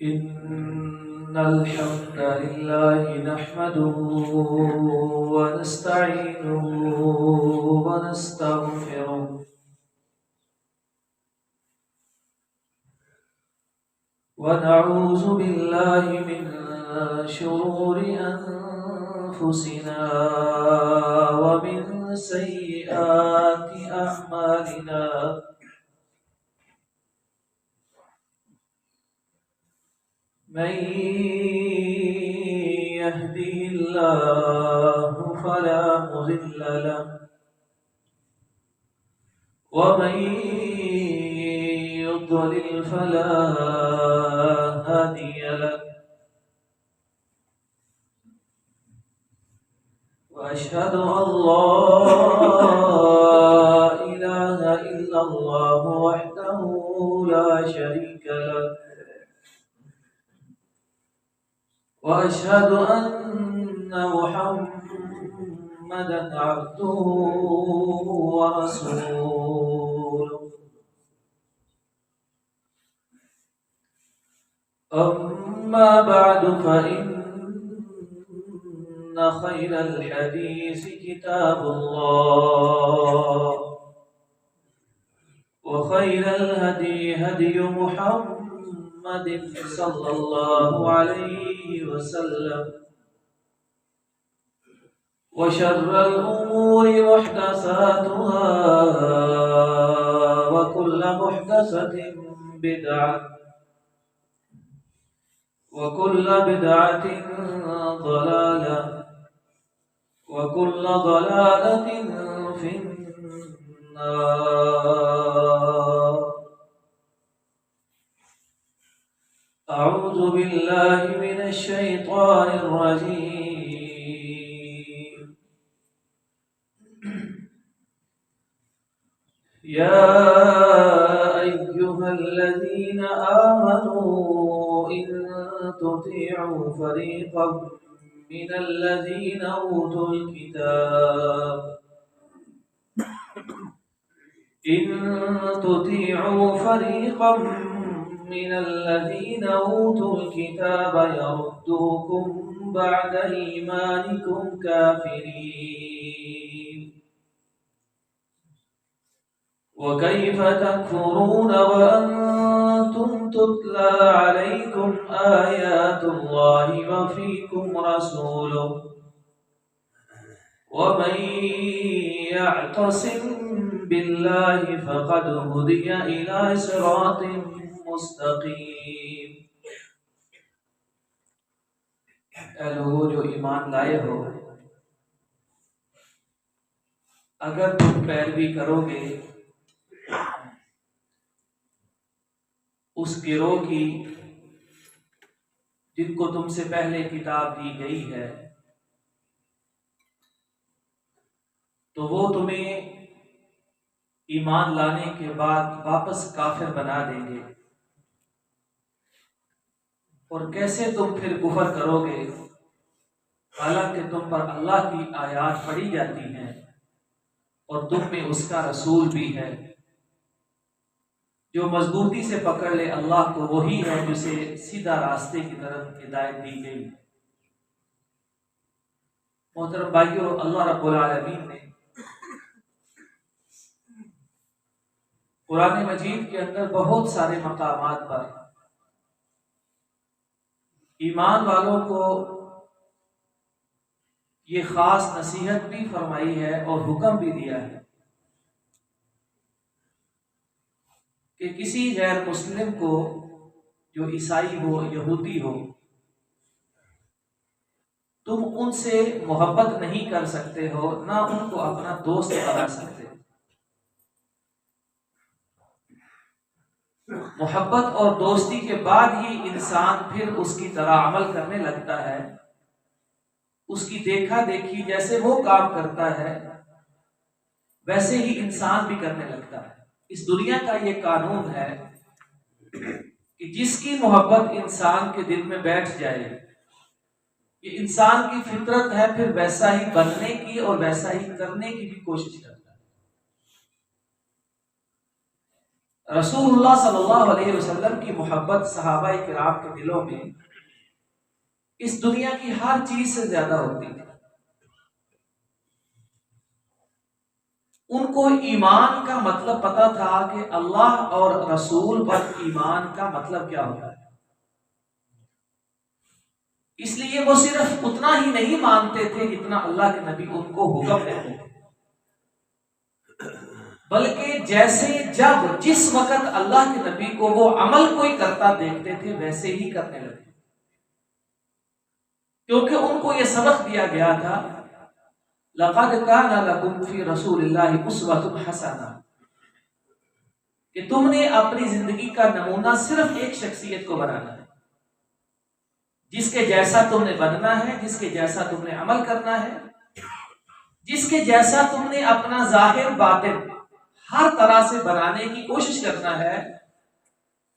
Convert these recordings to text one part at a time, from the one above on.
إن الحمد لله نحمده ونستعينه ونستغفره ونعوذ بالله من شرور أنفسنا ومن سيئات أعمالنا من يهده الله فلا مضل له ومن يضلل فلا هادي له وأشهد أن لا إله إلا الله وحده لا شريك له وأشهد أن محمدا عبده ورسوله أما بعد فإن خير الحديث كتاب الله وخير الهدي هدي محمد صلى الله عليه وسلم وشر الأمور محدثاتها وكل محدثة بدعة وكل بدعة ضلالة وكل ضلالة في النار. أعوذ بالله من الشيطان الرجيم. يا أيها الذين آمنوا إن تطيعوا فريقا من الذين أوتوا الكتاب إن تطيعوا فريقا من الذين أوتوا الكتاب يردوكم بعد إيمانكم كافرين وكيف تكفرون وأنتم تتلى عليكم آيات الله وفيكم رسوله ومن يعتصم بالله فقد هدي إلى صراط مستقیم. اے لوگو جو ایمان لائے ہو، اگر تم پیروی کرو گے اس گروہ کی جن کو تم سے پہلے کتاب دی گئی ہے، تو وہ تمہیں ایمان لانے کے بعد واپس کافر بنا دیں گے. اور کیسے تم پھر کفر کرو گے حالانکہ تم پر اللہ کی آیات پڑھی جاتی ہیں اور تم میں اس کا رسول بھی ہے. جو مضبوطی سے پکڑ لے اللہ کو وہی ہے جسے سیدھا راستے کی طرف ہدایت دی گئی. محترم بھائیو، اللہ رب العالمین نے قرآن مجید کے اندر بہت سارے مقامات پر ایمان والوں کو یہ خاص نصیحت بھی فرمائی ہے اور حکم بھی دیا ہے کہ کسی غیر مسلم کو، جو عیسائی ہو یہودی ہو، تم ان سے محبت نہیں کر سکتے ہو، نہ ان کو اپنا دوست بنا سکتے. محبت اور دوستی کے بعد ہی انسان پھر اس کی طرح عمل کرنے لگتا ہے. اس کی دیکھا دیکھی جیسے وہ کام کرتا ہے ویسے ہی انسان بھی کرنے لگتا ہے. اس دنیا کا یہ قانون ہے کہ جس کی محبت انسان کے دل میں بیٹھ جائے، یہ انسان کی فطرت ہے، پھر ویسا ہی بننے کی اور ویسا ہی کرنے کی بھی کوشش کرتا ہے. رسول اللہ صلی اللہ علیہ وسلم کی محبت صحابہ کرام کے دلوں میں اس دنیا کی ہر چیز سے زیادہ ہوتی ہے. ان کو ایمان کا مطلب پتا تھا کہ اللہ اور رسول پر ایمان کا مطلب کیا ہوتا ہے. اس لیے وہ صرف اتنا ہی نہیں مانتے تھے جتنا اللہ کے نبی ان کو حکم دیتے تھے، بلکہ جیسے جب جس وقت اللہ کے نبی کو وہ عمل کوئی کرتا دیکھتے تھے ویسے ہی کرنے لگے، کیونکہ ان کو یہ سبق دیا گیا تھا لَقَدْ كَانَ لَكُمْ فِي رَسُولِ اللَّهِ أُسْوَةٌ حَسَنَةٌ، کہ تم نے اپنی زندگی کا نمونہ صرف ایک شخصیت کو بنانا ہے، جس کے جیسا تم نے بننا ہے، جس کے جیسا تم نے عمل کرنا ہے، جس کے جیسا تم نے اپنا ظاہر باطن ہر طرح سے بنانے کی کوشش کرنا ہے.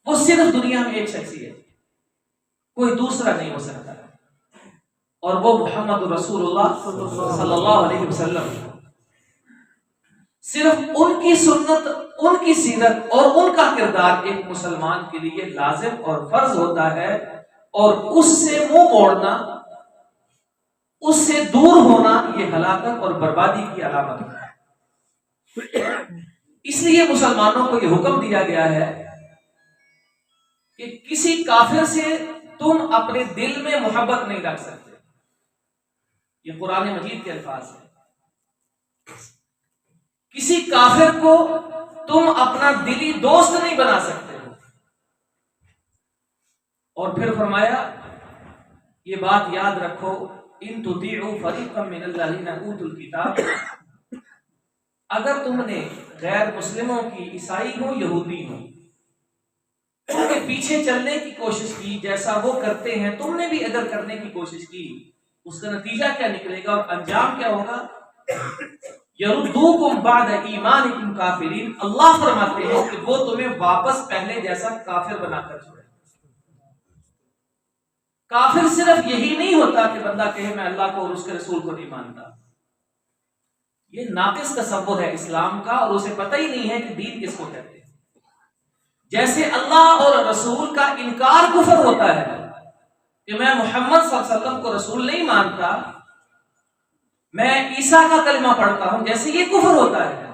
وہ صرف دنیا میں ایک شخصیت، کوئی دوسرا نہیں ہو سکتا، اور وہ محمد رسول اللہ صلی اللہ علیہ وسلم. صرف ان کی سنت، ان کی سیرت اور ان کا کردار ایک مسلمان کے لیے لازم اور فرض ہوتا ہے، اور اس سے منہ موڑنا، اس سے دور ہونا یہ ہلاکت اور بربادی کی علامت ہے. اس لیے مسلمانوں کو یہ حکم دیا گیا ہے کہ کسی کافر سے تم اپنے دل میں محبت نہیں رکھ سکتے. یہ قرآن مجید کے الفاظ ہیں. کسی کافر کو تم اپنا دلی دوست نہیں بنا سکتے. اور پھر فرمایا یہ بات یاد رکھو، ان تطیعوا فریقا من الذین اوتوا الکتاب، اگر تم نے غیر مسلموں کی، عیسائی ہو یہودی ہو، ان کے پیچھے چلنے کی کوشش کی جیسا وہ کرتے ہیں، تم نے بھی اگر کرنے کی کوشش کی، اس کا نتیجہ کیا نکلے گا اور انجام کیا ہوگا؟ یردوکم بعد ایمانکم کافرین. اللہ فرماتے ہیں کہ وہ تمہیں واپس پہلے جیسا کافر بنا کر چھوڑے. کافر صرف یہی نہیں ہوتا کہ بندہ کہے میں اللہ کو اور اس کے رسول کو نہیں مانتا. یہ ناقص تصور ہے اسلام کا، اور اسے پتہ ہی نہیں ہے کہ دین کس کو کہتے ہیں. جیسے اللہ اور رسول کا انکار کفر ہوتا ہے کہ میں محمد صلی اللہ علیہ وسلم کو رسول نہیں مانتا، میں عیسیٰ کا کلمہ پڑھتا ہوں، جیسے یہ کفر ہوتا ہے،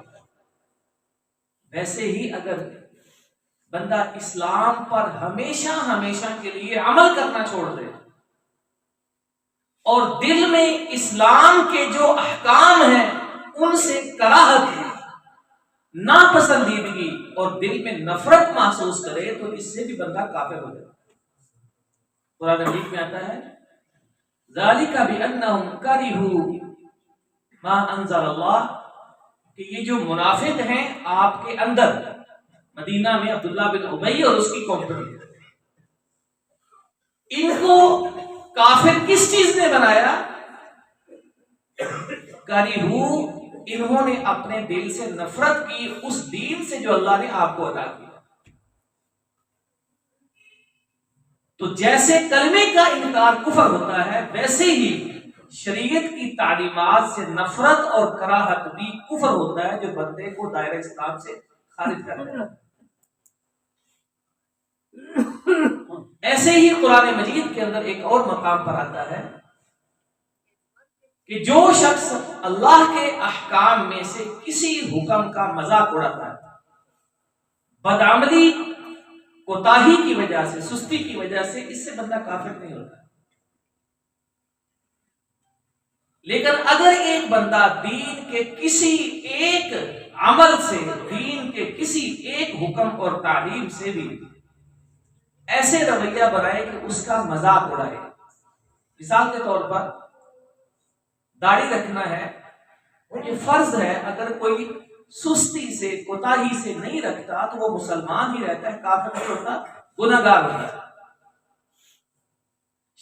ویسے ہی اگر بندہ اسلام پر ہمیشہ ہمیشہ کے لیے عمل کرنا چھوڑ دے اور دل میں اسلام کے جو احکام ہیں ان سے کراہت، ناپسندیدگی اور دل میں نفرت محسوس کرے، تو اس سے بھی بندہ کافر ہو جائے. قرآن مجید میں آتا ہے ذالک بأنہم کرہوا ما انزل اللہ، کہ یہ جو منافق ہیں آپ کے اندر مدینہ میں عبداللہ بن ابی اور اس کی کمپنی، ان کو کافر کس چیز نے بنایا؟ کرہو، انہوں نے اپنے دل سے نفرت کی اس دین سے جو اللہ نے آپ کو عطا کیا. تو جیسے کلمے کا انکار کفر ہوتا ہے، ویسے ہی شریعت کی تعلیمات سے نفرت اور کراہت بھی کفر ہوتا ہے، جو بندے کو دائرہ اسلام سے خارج کر دیتا ہے. ایسے ہی قرآن مجید کے اندر ایک اور مقام پر آتا ہے کہ جو شخص اللہ کے احکام میں سے کسی حکم کا مذاق اڑاتا ہے، بدعملی، کوتاہی کی وجہ سے، سستی کی وجہ سے، اس سے بندہ کافر نہیں ہوتا. لیکن اگر ایک بندہ دین کے کسی ایک عمل سے، دین کے کسی ایک حکم اور تعلیم سے بھی ایسے رویہ بنائے کہ اس کا مذاق اڑائے، مثال کے طور پر داڑھی رکھنا ہے، یہ فرض ہے، اگر کوئی سستی سے، کوتاہی سے نہیں رکھتا تو وہ مسلمان ہی رہتا ہے، کافر نہیں ہوتا، گنہگار ہوتا ہے.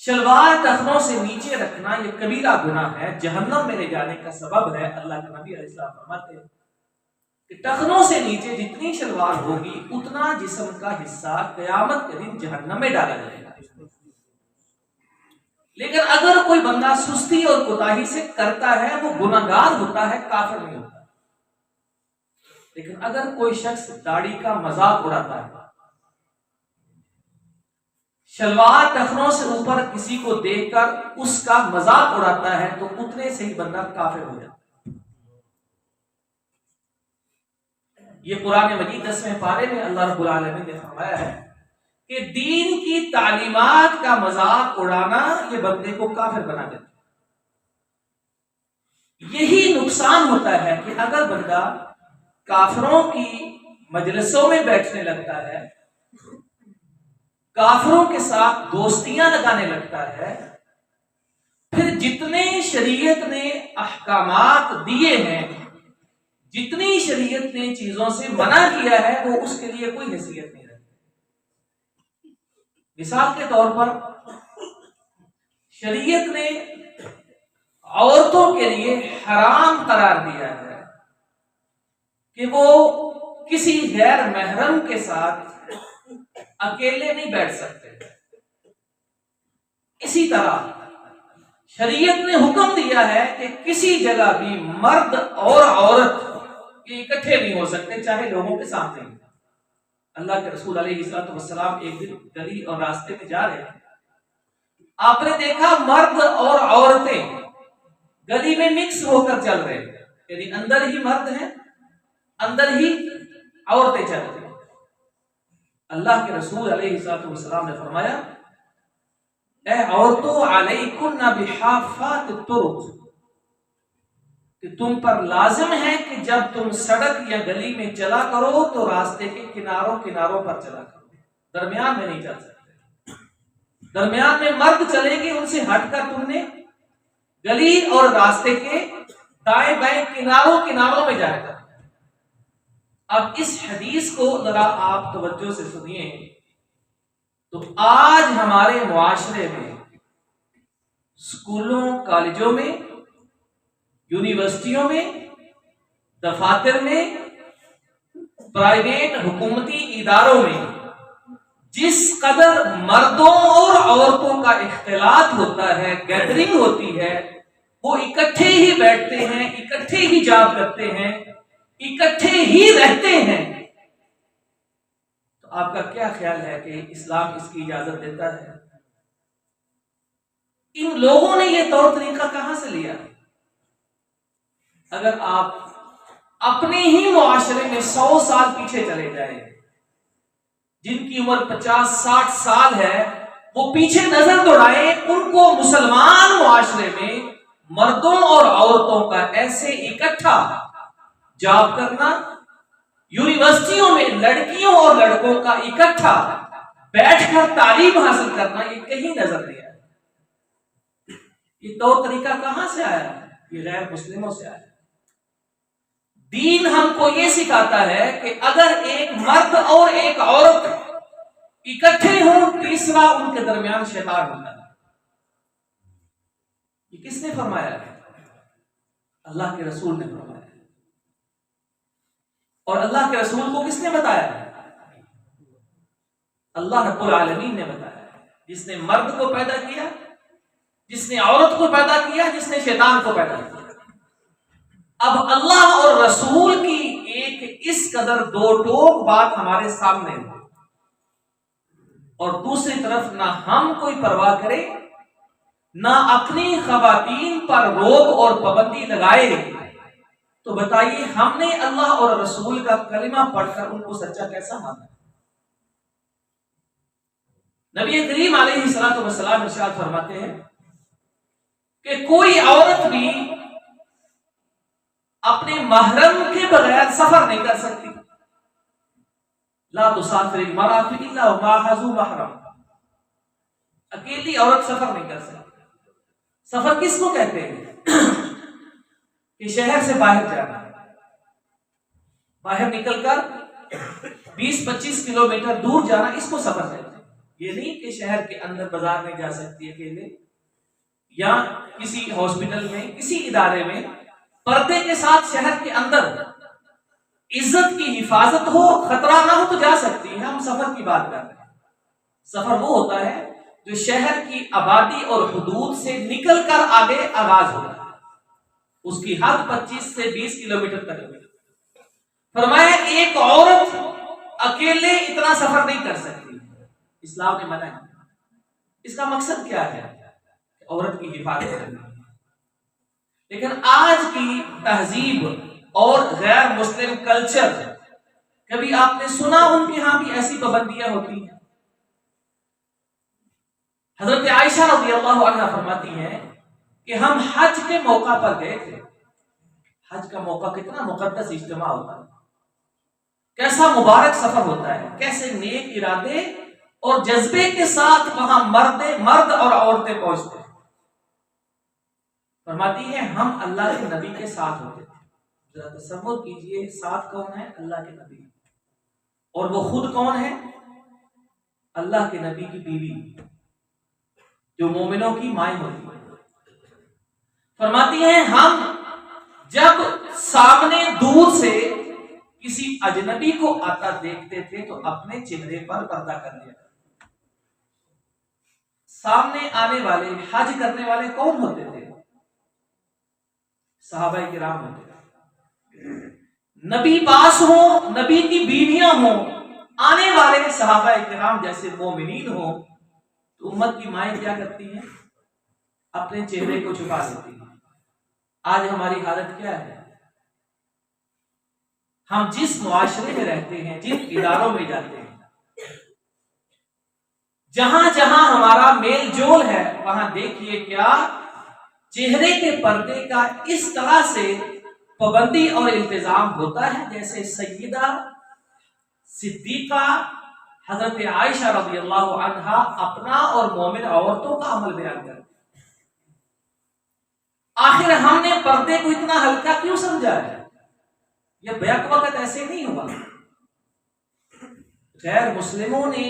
شلوار ٹخنوں سے نیچے رکھنا یہ کبیرہ گناہ ہے، جہنم میں لے جانے کا سبب ہے. اللہ کے نبی علیہ السلام فرماتے ہیں کہ ٹخنوں سے نیچے جتنی شلوار ہوگی اتنا جسم کا حصہ قیامت کے دن جہنم میں ڈالا جائے گا. لیکن اگر کوئی بندہ سستی اور کوتاہی سے کرتا ہے، وہ گنہگار ہوتا ہے، کافر نہیں ہوتا. لیکن اگر کوئی شخص داڑھی کا مذاق اڑاتا ہے، شلوار ٹخنوں سے اوپر کسی کو دیکھ کر اس کا مذاق اڑاتا ہے، تو اتنے سے ہی بندہ کافر ہو جاتا ہے۔ یہ قرآن مجید 10ویں پارے میں اللہ رب العالمین نے فرمایا ہے کہ دین کی تعلیمات کا مذاق اڑانا یہ بندے کو کافر بنا دیتا ہے۔ یہی نقصان ہوتا ہے کہ اگر بندہ کافروں کی مجلسوں میں بیٹھنے لگتا ہے، کافروں کے ساتھ دوستیاں لگانے لگتا ہے، پھر جتنے شریعت نے احکامات دیے ہیں، جتنی شریعت نے چیزوں سے منع کیا ہے، وہ اس کے لیے کوئی حیثیت نہیں رہتی۔ مثال کے طور پر شریعت نے عورتوں کے لیے حرام قرار دیا ہے کہ وہ کسی غیر محرم کے ساتھ اکیلے نہیں بیٹھ سکتے۔ اسی طرح شریعت نے حکم دیا ہے کہ کسی جگہ بھی مرد اور عورت اکٹھے نہیں ہو سکتے، چاہے لوگوں کے سامنے ہی۔ اللہ کے رسول علیہ السلام ایک دن گلی اور راستے میں جا رہے ہیں، آپ نے دیکھا مرد اور عورتیں گلی میں مکس ہو کر چل رہے ہیں، یعنی اندر ہی مرد ہیں، اندر ہی عورتیں چل رہی ہیں۔ اللہ کے رسول علیہ السلام نے فرمایا، اے عورتوں علیکن بحافات الطرق، کہ تم پر لازم ہے کہ جب تم سڑک یا گلی میں چلا کرو تو راستے کے کناروں پر چلا کرو، درمیان میں نہیں چل سکتے۔ درمیان میں مرد چلیں گے، ان سے ہٹ کر تم نے گلی اور راستے کے دائیں بائیں کناروں میں جائے گا۔ اب اس حدیث کو ذرا آپ توجہ سے سنیے تو آج ہمارے معاشرے میں اسکولوں، کالجوں میں، یونیورسٹیوں میں، دفاتر میں، پرائیویٹ حکومتی اداروں میں جس قدر مردوں اور عورتوں کا اختلاط ہوتا ہے، گیدرنگ ہوتی ہے، وہ اکٹھے ہی بیٹھتے ہیں، اکٹھے ہی جاب کرتے ہیں، اکٹھے ہی رہتے ہیں، تو آپ کا کیا خیال ہے کہ اسلام اس کی اجازت دیتا ہے؟ ان لوگوں نے یہ طور طریقہ کہاں سے لیا؟ اگر آپ اپنے ہی معاشرے میں 100 سال پیچھے چلے جائیں، جن کی عمر 50-60 سال ہے، وہ پیچھے نظر دوڑائیں، ان کو مسلمان معاشرے میں مردوں اور عورتوں کا ایسے اکٹھا جاب کرنا، یونیورسٹیوں میں لڑکیوں اور لڑکوں کا اکٹھا بیٹھ کر تعلیم حاصل کرنا، یہ کہیں نظر نہیں آیا۔ یہ طور طریقہ کہاں سے آیا ہے؟ یہ غیر مسلموں سے آیا ہے۔ دین ہم کو یہ سکھاتا ہے کہ اگر ایک مرد اور ایک عورت اکٹھے ہوں، تیسرا ان کے درمیان شیطان ہوتا ہے۔ یہ کس نے فرمایا ہے؟ اللہ کے رسول نے فرمایا ہے۔ اور اللہ کے رسول کو کس نے بتایا ہے؟ اللہ رب العالمین نے بتایا ہے۔ جس نے مرد کو پیدا کیا، جس نے عورت کو پیدا کیا، جس نے شیطان کو پیدا کیا۔ اب اللہ اور رسول کی ایک اس قدر دو ٹوک بات ہمارے سامنے ہے، اور دوسری طرف نہ ہم کوئی پرواہ کرے، نہ اپنی خواتین پر روک اور پابندی لگائے، تو بتائیے ہم نے اللہ اور رسول کا کلمہ پڑھ کر ان کو سچا کیسا مانا؟ نبی کریم علیہ السلام ارشاد فرماتے ہیں کہ کوئی عورت بھی اپنے محرم کے بغیر سفر نہیں کر سکتی۔ لا تسافر المرأة الا ومعها ذو محرم، اکیلی عورت سفر نہیں کر سکتی۔ سفر کس کو کہتے ہیں؟ کہ شہر سے باہر جانا، باہر نکل کر 20-25 کلومیٹر دور جانا، اس کو سفر کہتے ہیں۔ یہ نہیں کہ شہر کے اندر بازار میں جا سکتی ہے اکیلے، یا کسی ہاسپٹل میں، کسی ادارے میں پردے کے ساتھ شہر کے اندر عزت کی حفاظت ہو، خطرہ نہ ہو تو جا سکتی ہے۔ ہم سفر کی بات کر رہے ہیں۔ سفر وہ ہوتا ہے جو شہر کی آبادی اور حدود سے نکل کر آگے آغاز ہوتا ہے، اس کی حد 25 سے 20 کلومیٹر تک ہے۔ فرمایا ایک عورت اکیلے اتنا سفر نہیں کر سکتی، اسلام نے منع کیا۔ اس کا مقصد کیا ہے؟ عورت کی حفاظت کرنا۔ لیکن آج کی تہذیب اور غیر مسلم کلچر، کبھی آپ نے سنا ان کے ہاں بھی ایسی پابندیاں ہوتی ہیں؟ حضرت عائشہ رضی اللہ عنہا فرماتی ہیں کہ ہم حج کے موقع پر گئے تھے۔ حج کا موقع کتنا مقدس اجتماع ہوتا ہے، کیسا مبارک سفر ہوتا ہے، کیسے نیک ارادے اور جذبے کے ساتھ وہاں مرد اور عورتیں پہنچتے ہیں۔ فرماتی ہے ہم اللہ کے نبی کے ساتھ ہوتے تھے۔ ذرا تصور کیجئے، ساتھ کون ہے؟ اللہ کے نبی، اور وہ خود کون ہے؟ اللہ کے نبی کی بیوی، جو مومنوں کی مائیں ہوتی ہے۔ فرماتی ہیں ہم جب سامنے دور سے کسی اجنبی کو آتا دیکھتے تھے تو اپنے چہرے پر پردہ کر لیا۔ سامنے آنے والے حج کرنے والے کون ہوتے تھے؟ صحابہ کرام ہوتے تھے۔ نبی پاس ہوں، نبی کی بیویاں ہوں، آنے والے صحابہ کرام جیسے مومنین ہوں، تو امت کی مائیں کیا کرتی ہیں؟ اپنے چہرے کو چھپا لیتی ہیں۔ آج ہماری حالت کیا ہے؟ ہم جس معاشرے میں رہتے ہیں، جن اداروں میں جاتے ہیں، جہاں جہاں ہمارا میل جول ہے، وہاں دیکھیے کیا چہرے کے پردے کا اس طرح سے پابندی اور التزام ہوتا ہے جیسے سیدہ صدیقہ حضرت عائشہ رضی اللہ عنہا اپنا اور مومن عورتوں کا عمل بیان کرتے ہیں۔ آخر ہم نے پردے کو اتنا ہلکا کیوں سمجھا ہے؟ یہ بیک وقت ایسے نہیں ہوا۔ غیر مسلموں نے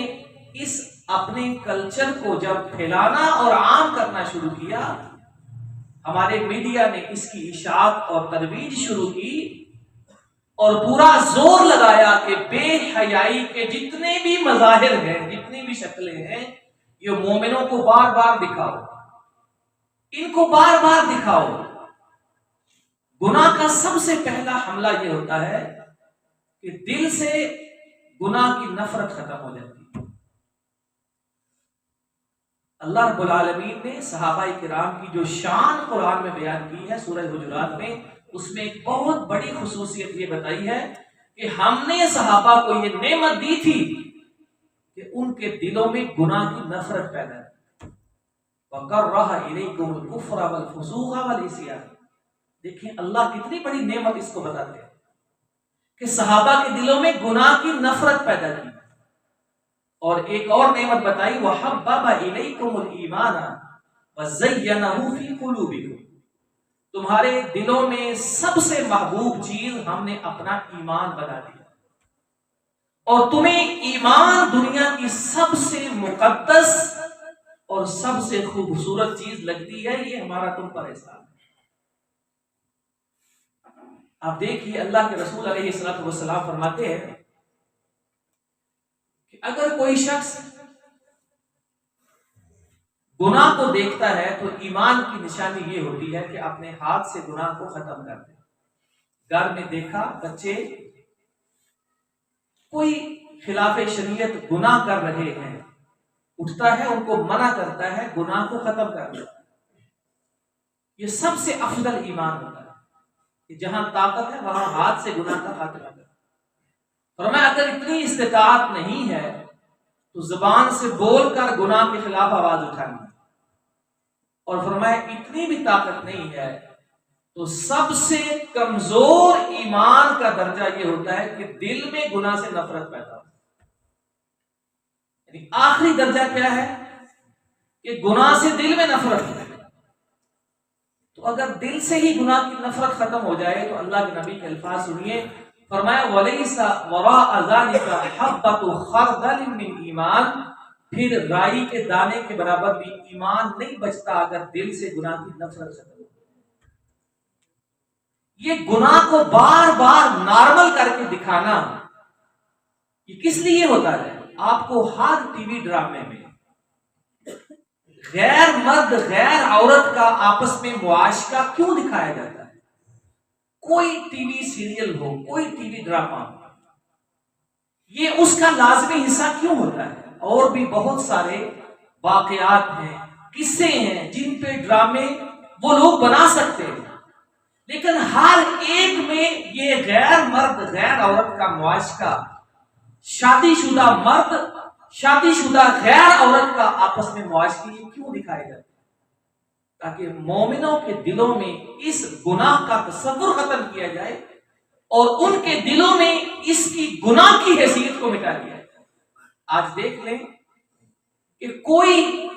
اس اپنے کلچر کو جب پھیلانا اور عام کرنا شروع کیا، ہمارے میڈیا نے اس کی اشاعت اور ترویج شروع کی اور پورا زور لگایا کہ بے حیائی کے جتنے بھی مظاہر ہیں، جتنی بھی شکلیں ہیں، یہ مومنوں کو بار بار دکھاؤ، ان کو بار بار دکھاؤ۔ گناہ کا سب سے پہلا حملہ یہ ہوتا ہے کہ دل سے گناہ کی نفرت ختم ہو جاتی ہے۔ اللہ رب العالمین نے صحابہ کرام کی جو شان قرآن میں بیان کی ہے سورہ حجرات میں، اس میں ایک بہت بڑی خصوصیت یہ بتائی ہے کہ ہم نے صحابہ کو یہ نعمت دی تھی کہ ان کے دلوں میں گناہ کی نفرت پیدا کی۔ وَكَرَّهَ إِلَيْكُمُ الْكُفْرَ وَالْفُسُوقَ وَالْعِصْيَانَ۔ دیکھیں اللہ کتنی بڑی نعمت اس کو بتاتے ہیں کہ صحابہ کے دلوں میں گناہ کی نفرت پیدا کی، اور ایک اور نعمت بتائی وَحَبَّبَ إِلَيْكُمُ الْإِيمَانَ وَزَيَّنَهُ فِي قُلُوبِكُمْ۔ تمہارے دلوں میں سب سے محبوب چیز ہم نے اپنا ایمان بنا دیا، اور تمہیں ایمان دنیا کی سب سے مقدس اور سب سے خوبصورت چیز لگتی ہے، یہ ہمارا تم پر احسان ہے۔ آپ دیکھیے اللہ کے رسول علیہ الصلوۃ والسلام فرماتے ہیں کہ اگر کوئی شخص گناہ کو دیکھتا ہے تو ایمان کی نشانی یہ ہوتی ہے کہ اپنے ہاتھ سے گناہ کو ختم کر دے۔ گھر میں دیکھا بچے کوئی خلاف شریعت گناہ کر رہے ہیں، اٹھتا ہے ان کو منع کرتا ہے، گناہ کو ختم کر دیتا ہے۔ یہ سب سے افضل ایمان ہوتا ہے کہ جہاں طاقت ہے وہاں ہاتھ سے گناہ کا خاتمہ کرے۔ فرمایا اگر اتنی استطاعت نہیں ہے تو زبان سے بول کر گناہ کے خلاف آواز اٹھانی، اور فرمایا اتنی بھی طاقت نہیں ہے تو سب سے کمزور ایمان کا درجہ یہ ہوتا ہے کہ دل میں گناہ سے نفرت پیدا ہو۔ یعنی آخری درجہ کیا ہے کہ گناہ سے دل میں نفرت ہے۔ تو اگر دل سے ہی گناہ کی نفرت ختم ہو جائے تو اللہ کے نبی کے الفاظ سنیے، فرمایا وَلَيْسَ وَرَاءَ ذَلِكَ حَبَّةُ خَرْدَلٍ مِّنْ ایمان، پھر رائی کے دانے کے برابر بھی ایمان نہیں بچتا اگر دل سے گناہ کی نفرت ختم ہو۔ یہ گناہ کو بار بار نارمل کر کے دکھانا یہ کس لیے ہوتا ہے؟ آپ کو ہر ٹی وی ڈرامے میں غیر مرد غیر عورت کا آپس میں معاشقہ کیوں دکھایا جاتا ہے؟ کوئی ٹی وی سیریل ہو، کوئی ٹی وی ڈرامہ ہو، یہ اس کا لازمی حصہ کیوں ہوتا ہے؟ اور بھی بہت سارے واقعات ہیں، قصے ہیں جن پہ ڈرامے وہ لوگ بنا سکتے ہیں، لیکن ہر ایک میں یہ غیر مرد غیر عورت کا معاشقہ، شادی شدہ مرد شادی شدہ غیر عورت کا آپس میں معاشقہ یہ کیوں دکھائے جاتے؟ تاکہ مومنوں کے دلوں میں اس گناہ کا تصور ختم کیا جائے اور ان کے دلوں میں اس کی گناہ کی حیثیت کو مٹا دیا جائے۔ آج دیکھ لیں کہ کوئی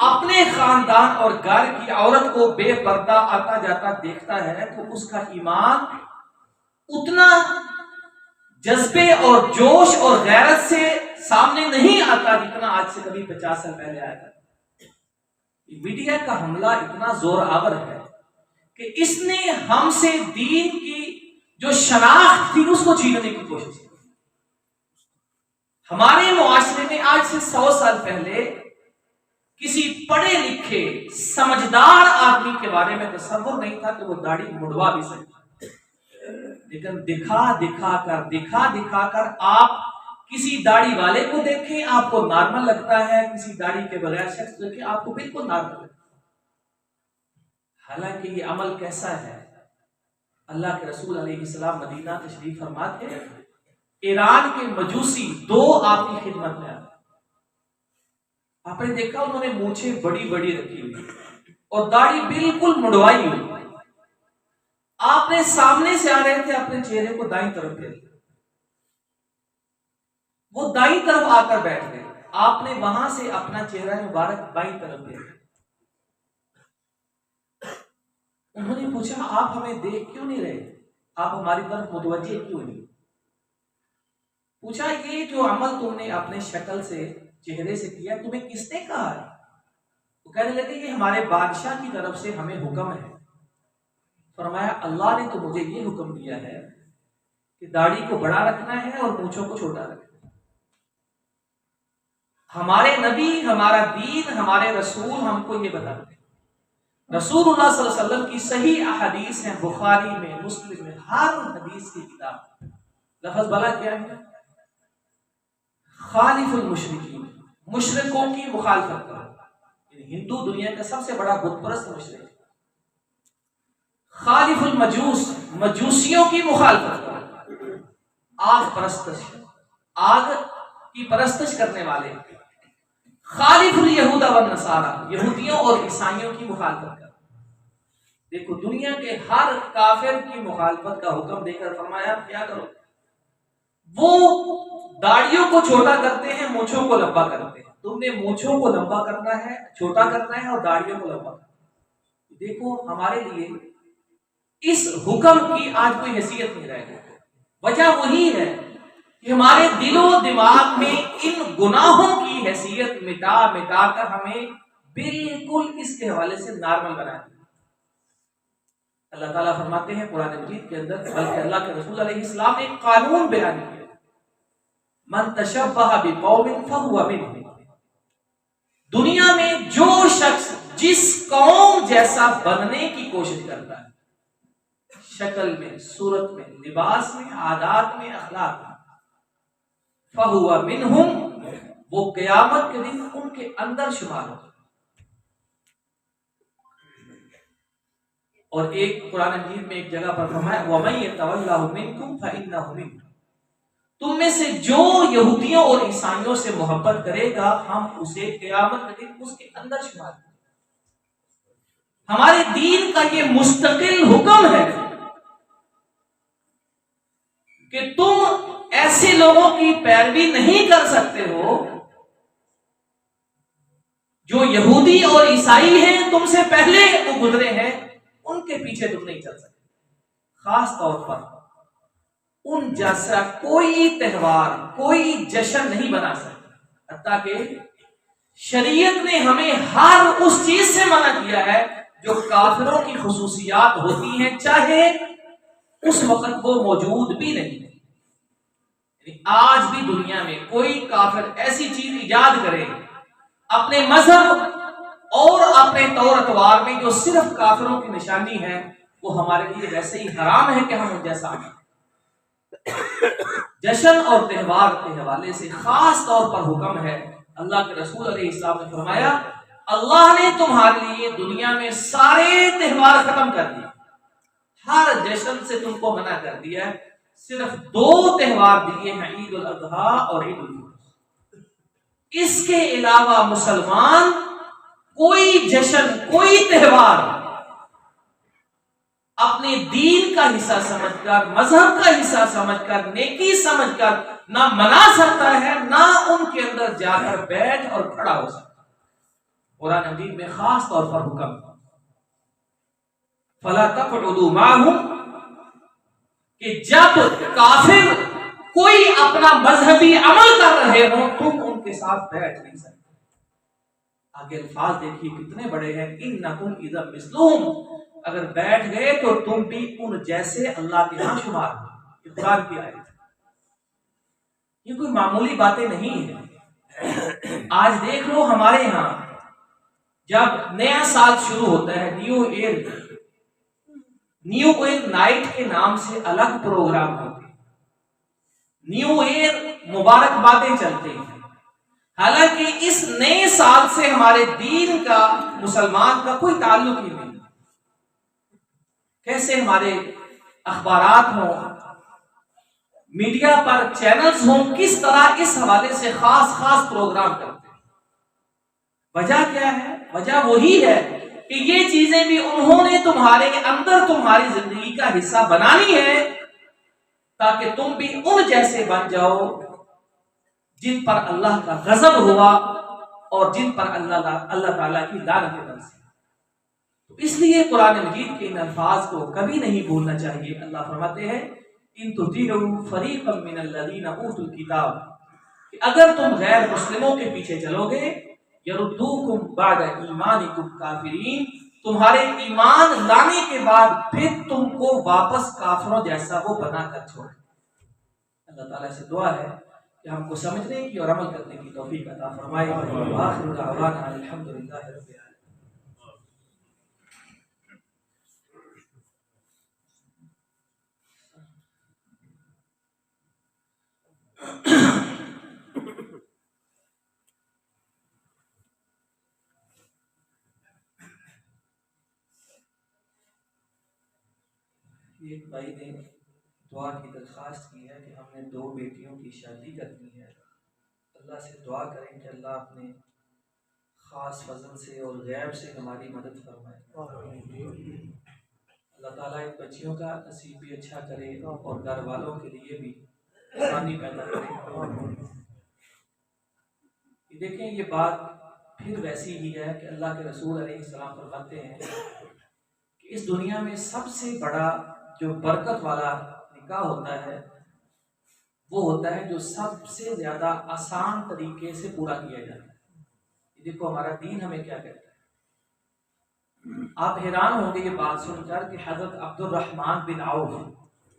اپنے خاندان اور گھر کی عورت کو بے پردہ آتا جاتا دیکھتا ہے تو اس کا ایمان اتنا جذبے اور جوش اور غیرت سے سامنے نہیں آتا جتنا آج سے کبھی 50 سال پہلے آیا تھا۔ میڈیا کا حملہ اتنا زور آور ہے کہ اس نے ہم سے دین کی جو شناخت تھی اس کو چھیننے کی کوشش کی۔ ہمارے معاشرے میں آج سے 100 سال پہلے کسی پڑھے لکھے سمجھدار آدمی کے بارے میں تصور نہیں تھا کہ وہ داڑھی مڑوا بھی سکتا، لیکن دکھا کر آپ کسی داڑھی والے کو دیکھیں آپ کو نارمل لگتا ہے، کسی داڑھی کے بغیر شخص دیکھیں آپ کو بالکل نارمل لگتا ہے۔ حالانکہ یہ عمل کیسا ہے؟ اللہ کے رسول علیہ السلام مدینہ تشریف فرما تھے، ایران کے مجوسی 2 آپ کی خدمت میں آتے، آپ نے دیکھا انہوں نے مونچھیں بڑی بڑی رکھی ہوئی اور داڑھی بالکل مڑوائی ہوئی، آپ نے سامنے سے آ رہے تھے اپنے چہرے کو دائیں طرف پھیر لیا، وہ دائیں طرف آ کر بیٹھ گئے، آپ نے وہاں سے اپنا چہرہ مبارک بائیں طرف پھیر لیا۔ انہوں نے پوچھا آپ ہمیں دیکھ کیوں نہیں رہے، آپ ہماری طرف متوجہ کیوں نہیں؟ پوچھا یہ جو عمل تم نے اپنے شکل سے چہرے سے کیا تمہیں کس نے کہا ہے؟ وہ کہنے لگے یہ ہمارے بادشاہ کی طرف سے ہمیں حکم ہے۔ فرمایا اللہ نے تو مجھے یہ حکم دیا ہے کہ داڑھی کو بڑا رکھنا ہے اور مونچھوں کو چھوٹا رکھنا ہے۔ ہمارے نبی، ہمارا دین، ہمارے رسول ہم کو یہ بتاتے ہیں۔ رسول اللہ صلی اللہ علیہ وسلم کی صحیح احادیث ہیں، بخاری میں، مسلم میں، ہر حدیث کی کتاب لفظ بلا کیا ہے؟ خالف المشرکین، مشرکوں کی مخالفت کرو۔ ہندو دنیا کا سب سے بڑا بت پرست مشرک ہے۔ خالف المجوس، مجوسیوں کی مخالفت کرو، آگ پرستش، آگ کی پرستش کرنے والے۔ خالف الیہود والنصارى، یہودیوں اور عیسائیوں کی مخالفت کرو۔ دیکھو دنیا کے ہر کافر کی مخالفت کا حکم دے کر فرمایا کیا کرو؟ وہ داڑھیوں کو چھوٹا کرتے ہیں، مونچھوں کو لمبا کرتے ہیں، تم نے مونچھوں کو لمبا کرنا ہے، چھوٹا کرنا ہے اور داڑھیوں کو لمبا کرنا ہے۔ دیکھو ہمارے لیے اس حکم کی آج کوئی حیثیت نہیں رہ گئی۔ وجہ وہی ہے کہ ہمارے دل و دماغ میں ان گناہوں کی حیثیت مٹا کر ہمیں بالکل اس کے حوالے سے نارمل بنا دیا۔ اللہ تعالیٰ فرماتے ہیں قرآن مجید کے اندر، بلکہ اللہ کے رسول علیہ السلام نے ایک قانون بیان کیا، من تشبہ بقوم فہو منہم۔ دنیا میں جو شخص جس قوم جیسا بننے کی کوشش کرتا ہے، شکل میں، صورت میں، لباس میں، عادات میں، اخلاق میں، فہو منہم، وہ قیامت کے دن ان کے اندر شمار ہوگا۔ اور ایک قرآن مجید میں ایک جگہ پر فرمایا وَمَن يَتَوَلَّهُ مِنكُمْ فَإِنَّهُ مِنْكُمْ، تم میں سے جو یہودیوں اور عیسائیوں سے محبت کرے گا ہم اسے قیامت کے دن اس کے اندر شمار کریں گے۔ ہمارے دین کا یہ مستقل حکم ہے کہ تم ایسے لوگوں کی پیروی نہیں کر سکتے ہو جو یہودی اور عیسائی ہیں، تم سے پہلے وہ گزرے ہیں، ان کے پیچھے تم نہیں چل سکتے۔ خاص طور پر ان جیسا کوئی تہوار، کوئی جشن نہیں بنا سکتا، حتیٰ کہ شریعت نے ہمیں ہر اس چیز سے منع کیا ہے جو کافروں کی خصوصیات ہوتی ہیں، چاہے اس وقت وہ موجود بھی نہیں۔ یعنی آج بھی دنیا میں کوئی کافر ایسی چیز ایجاد کرے اپنے مذہب اور اپنے طور اتوار میں جو صرف کافروں کی نشانی ہے، وہ ہمارے لیے ویسے ہی حرام ہے کہ ہم ان جیسا عمل۔ جشن اور تہوار کے حوالے سے خاص طور پر حکم ہے، اللہ کے رسول علیہ السلام نے فرمایا اللہ نے تمہارے لیے دنیا میں سارے تہوار ختم کر دیے، ہر جشن سے تم کو منع کر دیا ہے، صرف 2 تہوار دیے ہیں، عید الاضحیٰ اور عید الفطر۔ اس کے علاوہ مسلمان کوئی جشن کوئی تہوار اپنے دین کا حصہ سمجھ کر، مذہب کا حصہ سمجھ کر، نیکی سمجھ کر نہ منا سکتا ہے، نہ ان کے اندر جا کر بیٹھ اور کھڑا ہو سکتا۔ قرآن مجید میں خاص طور پر حکم فَلَا تَقْعُدُوا مَعَهُمْ کہ جب کافر کوئی اپنا مذہبی عمل کر رہے ہوں تم ان کے ساتھ بیٹھ نہیں سکتے۔ آگے الفاظ دیکھیے کتنے بڑے ہیں، اِنَّكُمْ إِذًا مِثْلُهُمْ، اگر بیٹھ گئے تو تم بھی ان جیسے اللہ کے ہاں شمار ہو۔ یہ قرآن کی آیت ہے، یہ کوئی معمولی باتیں نہیں ہیں۔ آج دیکھ لو ہمارے ہاں جب نیا سال شروع ہوتا ہے، نیو ایئر نائٹ کے نام سے الگ پروگرام ہوتے ہیں، نیو ایئر مبارکبادیں چلتے ہیں، حالانکہ اس نئے سال سے ہمارے دین کا، مسلمان کا کوئی تعلق ہی نہیں۔ کیسے ہمارے اخبارات ہوں، میڈیا پر چینلز ہوں، کس طرح اس حوالے سے خاص پروگرام کرتے ہیں۔ وجہ کیا ہے؟ وجہ وہی ہے کہ یہ چیزیں بھی انہوں نے تمہارے اندر تمہاری زندگی کا حصہ بنانی ہے تاکہ تم بھی ان جیسے بن جاؤ جن پر اللہ کا غضب ہوا اور جن پر اللہ تعالیٰ کی لعنت برسی۔ اس لیے قرآن مجید کے ان الفاظ کو کبھی نہیں بھولنا چاہیے۔ اللہ فرماتے ہیں ان تطیعوا فریقا من الذین اوتوا الکتاب، کہ اگر تم غیر مسلموں کے پیچھے چلو گے یردوکم بعد ایمانکم کافرین، تمہارے ایمان لانے کے بعد پھر تم کو واپس کافروں جیسا وہ بنا کر چھوڑے۔ اللہ تعالیٰ سے دعا ہے کہ ہم کو سمجھنے کی اور عمل کرنے کی توفیق عطا فرمائے۔ وآخر دعوانا الحمدللہ رب العالمین۔ ایک بھائی نے دعا کی درخواست کی ہے کہ ہم نے 2 بیٹیوں کی شادی کرنی ہے، اللہ سے دعا کریں کہ اللہ اپنے خاص فضل سے اور غیب سے ہماری مدد فرمائے۔ اللہ تعالیٰ ان بچیوں کا نصیب بھی اچھا کرے اور گھر والوں کے لیے بھی آسانی پیدا کرے۔ دیکھیں یہ بات پھر ویسی ہی ہے کہ اللہ کے رسول علیہ السلام فرماتے ہیں کہ اس دنیا میں سب سے بڑا جو برکت والا نکاح ہوتا ہے وہ ہوتا ہے جو سب سے زیادہ آسان طریقے سے پورا کیا جاتا ہے۔ دیکھو ہمارا دین ہمیں کیا کہتا ہے، آپ حیران ہوں گے یہ بات سن کر کہ حضرت عبد الرحمن بن عوف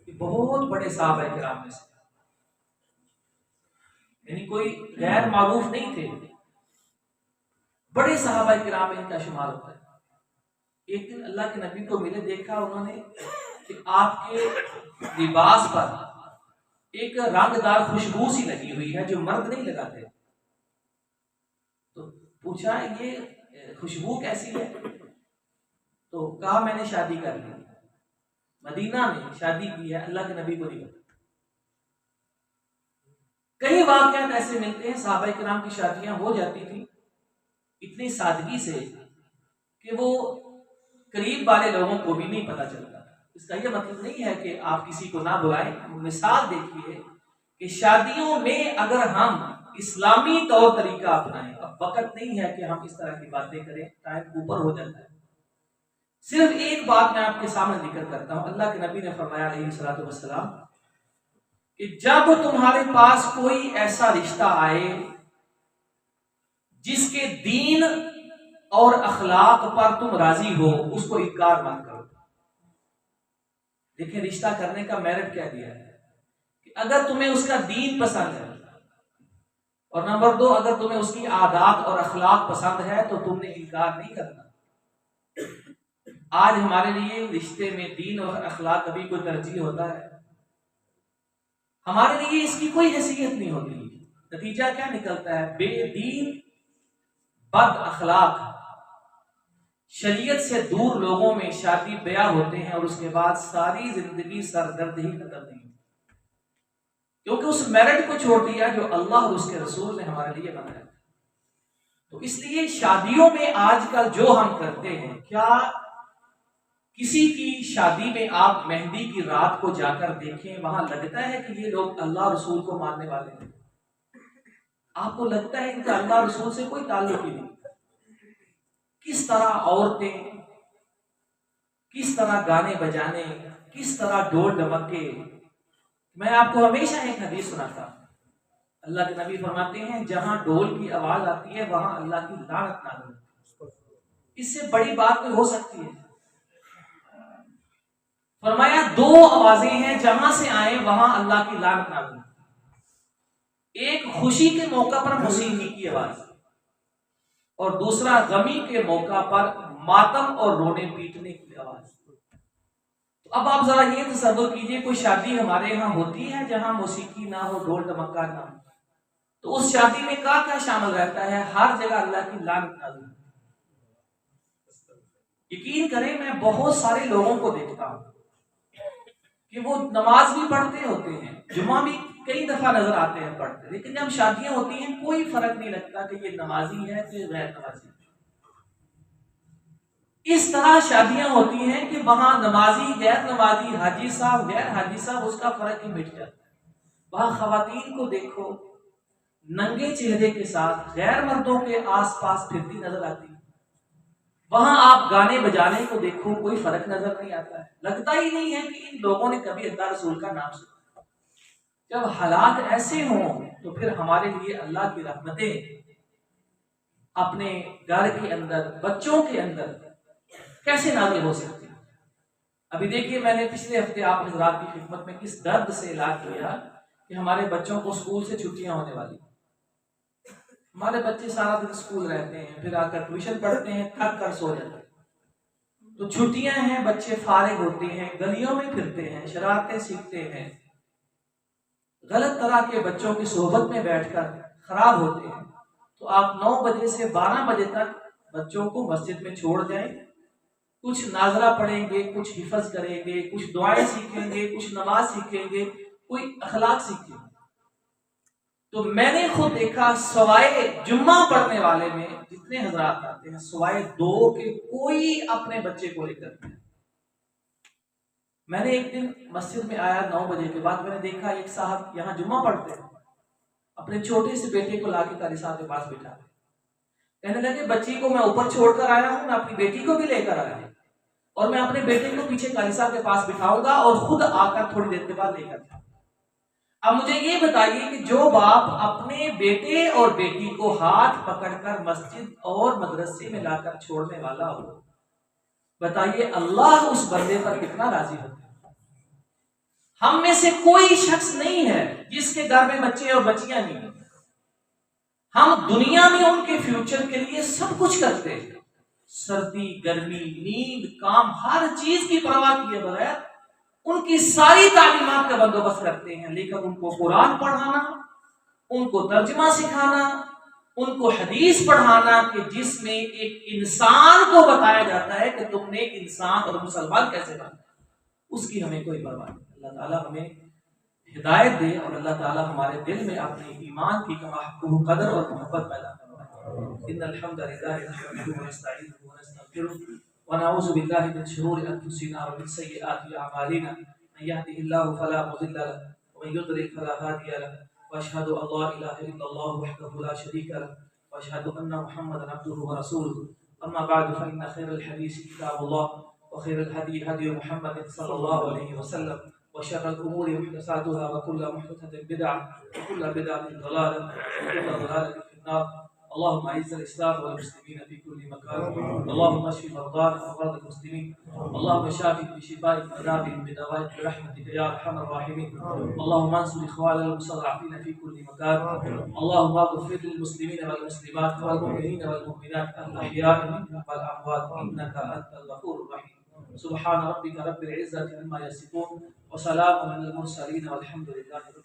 یہ بہت بڑے صحابہ کرام میں سے، یعنی کوئی غیر معروف نہیں تھے، بڑے صحابہ کرام میں ان کا شمار ہوتا ہے۔ ایک دن اللہ کے نبی کو ملے، دیکھا انہوں نے کہ آپ کے لباس پر ایک رنگ دار خوشبو سی لگی ہوئی ہے جو مرد نہیں لگاتے، تو پوچھا یہ خوشبو کیسی ہے؟ تو کہا میں نے شادی کر لی، مدینہ میں شادی کی ہے، اللہ کے نبی کو نہیں پتا۔ کئی واقعات ایسے ملتے ہیں صحابہ کرام کی شادیاں ہو جاتی تھی اتنی سادگی سے کہ وہ قریب والے لوگوں کو بھی نہیں پتا چلتا۔ اس کا یہ مطلب نہیں ہے کہ آپ کسی کو نہ بلائیں، مثال دیکھیے کہ شادیوں میں اگر ہم اسلامی طور طریقہ اپنائیں، اب وقت نہیں ہے کہ ہم اس طرح کی باتیں کریں، ٹائم اوپر ہو جاتا ہے۔ صرف ایک بات میں آپ کے سامنے ذکر کرتا ہوں، اللہ کے نبی نے فرمایا علیہ الصلوۃ والسلام کہ جب تمہارے پاس کوئی ایسا رشتہ آئے جس کے دین اور اخلاق پر تم راضی ہو، اس کو انکار مت کرو۔ دیکھیں رشتہ کرنے کا میرٹ کیا دیا ہے کہ اگر تمہیں اس کا دین پسند ہے اور نمبر 2 اگر تمہیں اس کی عادات اور اخلاق پسند ہے تو تم نے انکار نہیں کرنا۔ آج ہمارے لیے رشتے میں دین اور اخلاق کبھی کوئی ترجیح ہوتا ہے؟ ہمارے لیے اس کی کوئی حیثیت نہیں ہوتی. نتیجہ کیا نکلتا ہے؟ بے دین، بد اخلاق، شریعت سے دور لوگوں میں شادی بیاہ ہوتے ہیں اور اس کے بعد ساری زندگی سردرد ہی ختم نہیں ہوتی، کیونکہ اس میرٹ کو چھوڑ دیا جو اللہ اور اس کے رسول نے ہمارے لیے بنایا. تو اس لیے شادیوں میں آج کل جو ہم کرتے ہیں، کیا کسی کی شادی میں آپ مہندی کی رات کو جا کر دیکھیں، وہاں لگتا ہے کہ یہ لوگ اللہ رسول کو ماننے والے ہیں؟ آپ کو لگتا ہے کہ اللہ رسول سے کوئی تعلق ہی نہیں. کس طرح عورتیں، کس طرح گانے بجانے، کس طرح ڈول ڈمکے. میں آپ کو ہمیشہ ایک حدیث سناتا ہوں. اللہ کے نبی فرماتے ہیں جہاں ڈول کی آواز آتی ہے وہاں اللہ کی لعنت نازل ہوتی ہے. اس سے بڑی بات کوئی ہو سکتی ہے؟ فرمایا دو آوازیں ہیں جہاں سے آئیں وہاں اللہ کی لعنت نازل. ایک خوشی کے موقع پر موسیقی کی آواز، اور دوسرا غمی کے موقع پر ماتم اور رونے پیٹنے کی آواز. تو اب آپ ذرا یہ تصور کیجئے، کوئی شادی ہمارے یہاں ہوتی ہے جہاں موسیقی نہ ہو، ڈھول ڈمکا نہ ہو، تو اس شادی میں کیا شامل رہتا ہے؟ ہر جگہ اللہ کی لعنت نازل. یقین کریں میں بہت سارے لوگوں کو دیکھتا ہوں کہ وہ نماز بھی پڑھتے ہوتے ہیں، جمعہ بھی کئی دفعہ نظر آتے ہیں پڑھتے، لیکن جب شادیاں ہوتی ہیں کوئی فرق نہیں لگتا کہ یہ نمازی ہے کہ غیر نمازی. اس طرح شادیاں ہوتی ہیں کہ وہاں نمازی غیر نمازی، حاجی صاحب غیر حاجی صاحب، اس کا فرق ہی مٹ جاتا ہے. وہاں خواتین کو دیکھو ننگے چہرے کے ساتھ غیر مردوں کے آس پاس پھرتی نظر آتی. وہاں آپ گانے بجانے کو دیکھو کوئی فرق نظر نہیں آتا ہے. لگتا ہی نہیں ہے کہ ان لوگوں نے کبھی اللہ رسول کا نام سنا. جب حالات ایسے ہوں تو پھر ہمارے لیے اللہ کی رحمتیں اپنے گھر کے اندر، بچوں کے اندر کیسے نازل ہو سکتی؟ ابھی دیکھیے میں نے پچھلے ہفتے آپ حضرات کی خدمت میں کس درد سے اعلان کیا کہ ہمارے بچوں کو اسکول سے چھٹیاں ہونے والی. ہمارے بچے سارا دن اسکول رہتے ہیں، پھر آ کر ٹیوشن پڑھتے ہیں، تھک کر سو جاتے ہیں. تو چھٹیاں ہیں، بچے فارغ ہوتے ہیں، گلیوں میں پھرتے ہیں، شرارتیں سیکھتے ہیں، غلط طرح کے بچوں کی صحبت میں بیٹھ کر خراب ہوتے ہیں. تو آپ 9 بجے سے 12 بجے تک بچوں کو مسجد میں چھوڑ جائیں، کچھ ناظرہ پڑھیں گے، کچھ حفظ کریں گے، کچھ دعائیں سیکھیں گے، کچھ نماز سیکھیں گے، کوئی اخلاق سیکھیں گے. تو میں نے خود دیکھا سوائے جمعہ پڑھنے والے میں جتنے حضرات آتے ہیں، سوائے 2 کے کوئی اپنے بچے کو لے کر نہیں. میں نے ایک دن مسجد میں آیا 9 بجے کے بعد، میں نے دیکھا ایک صاحب یہاں جمعہ پڑھتے ہیں، اپنے چھوٹے سے بیٹے کو لا کے قاری صاحب کے پاس بٹھا دے. کہنے لگے بچی کو میں اوپر چھوڑ کر آیا ہوں، میں اپنی بیٹی کو بھی لے کر آیا ہوں، اور میں اپنے بیٹے کو پیچھے قاری صاحب کے پاس بٹھاؤں گا اور خود آ کر تھوڑی دیر کے بعد لے کر جاؤں. اب مجھے یہ بتائیے کہ جو باپ اپنے بیٹے اور بیٹی کو ہاتھ پکڑ کر مسجد اور مدرسے میں لا کر چھوڑنے والا ہو، بتائیے اللہ اس بندے پر کتنا راضی ہوتا ہے. ہم میں سے کوئی شخص نہیں ہے جس کے گھر میں بچے اور بچیاں نہیں ہیں. ہم دنیا میں ان کے فیوچر کے لیے سب کچھ کرتے ہیں، سردی گرمی نیند کام ہر چیز کی پرواہ کیے بغیر ان کی ساری تعلیمات کا بندوبست کرتے ہیں. لیکن ان کو قرآن پڑھانا، ان کو ترجمہ سکھانا، ان کو حدیث پڑھانا کہ جس میں ایک انسان کو بتایا جاتا ہے کہ تم نے ایک انسان اور مسلمان کیسے بنا، اس کی ہمیں کوئی پرواہ نہیں. اللہ تعالیٰ ہمیں ہدایت دے اور اللہ تعالیٰ ہمارے دل میں اپنے ایمان کی قدر اور محبت پیدا فرمائے. ان الحمد للہ نحمده ونستعینه ونستغفره ونعوذ باللہ من شرور انفسنا ومن سیئات اعمالنا، من يهده الله فلا مضل له ومن يضلل فلا هادي له، واشهد ان لا اله الا الله وحده لا شريك له، واشهد ان محمدا عبده ورسوله. اما بعد فان خير الحديث كتاب الله وخير الهدي هدي محمد صلى الله عليه وسلم، وشر الأمور محدثاتها وكل محدثة بدعة وكل بدعة ضلالة وكل ضلالة في النار. اللهم أعز الإسلام والمسلمين في كل مكان، اللهم اشف مرضانا ومرضى المسلمين، اللهم شافي بشفائك وداوهم بدوائك برحمتك يا أرحم الراحمين. اللهم انصر إخواننا المستضعفين في كل مكان، اللهم اغفر للمسلمين والمسلمات والمؤمنين والمؤمنات الأحياء منهم والأموات إنك أنت الغفور الرحيم. سبحان ربک رب العزة عما یصفون وسلام علی المرسلین والحمد للہ